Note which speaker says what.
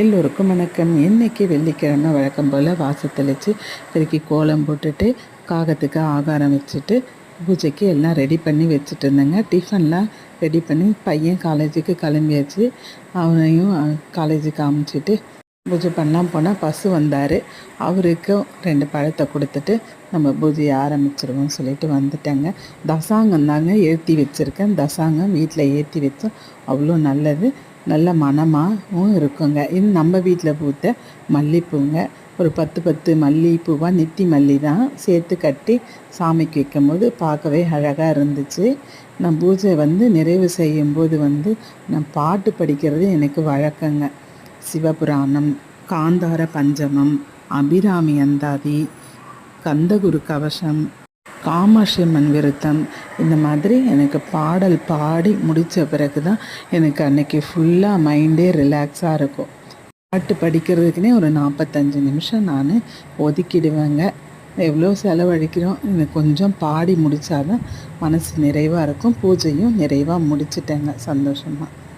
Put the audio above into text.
Speaker 1: எல்லோருக்கும் வணக்கம். இன்றைக்கி வெள்ளிக்கிழமை வழக்கம் போல் வாசல் தெளித்து பெருக்கி கோலம் போட்டுட்டு காகத்துக்கு ஆகாரம் வச்சுட்டு பூஜைக்கு எல்லாம் ரெடி பண்ணி வச்சுட்டு இருந்தேங்க. டிஃபன்லாம் ரெடி பண்ணி பையன் காலேஜுக்கு கிளம்பியாச்சு. அவனையும் காலேஜுக்கு அமுச்சிட்டு பூஜை பண்ணலாம் போனால் பசு வந்தார். அவருக்கும் 2 பழத்தை கொடுத்துட்டு நம்ம பூஜையை ஆரம்பிச்சிருவோம் சொல்லிட்டு வந்துட்டேங்க. தசாங்கம் தாங்க ஏற்றி வச்சுருக்கேன். தசாங்கம் வீட்டில் ஏற்றி வச்சோம், அவ்வளோ நல்லது, நல்ல மணமாகவும் இருக்குங்க. இது நம்ம வீட்டில் பூத்த மல்லிப்பூங்க. ஒரு 10 மல்லிப்பூவாக நித்தி மல்லி தான் சேர்த்து கட்டி சாமிக்கு வைக்கும் போது பார்க்கவே அழகாக இருந்துச்சு. நான் பூஜை நிறைவு செய்யும்போது நான் பாட்டு படிக்கிறது எனக்கு வழக்கங்க. சிவபுராணம், காந்தார பஞ்சமம், அபிராமி அந்தாதி, கந்தகுரு கவசம், காமாட்சி அம்மன் விருத்தம், இந்த மாதிரி எனக்கு பாடல் பாடி முடித்த பிறகு தான் எனக்கு அன்றைக்கி ஃபுல்லாக மைண்டே ரிலாக்ஸாக இருக்கும். பாட்டு படிக்கிறதுக்குனே ஒரு 45 நிமிஷம் நான் ஒதுக்கிடுவேங்க. எவ்வளோ செலவழிக்கிறோம், எனக்கு கொஞ்சம் பாடி முடித்தாதான் மனசு நிறைவாக இருக்கும். பூஜையும் நிறைவாக முடிச்சிட்டேங்க சந்தோஷமாக.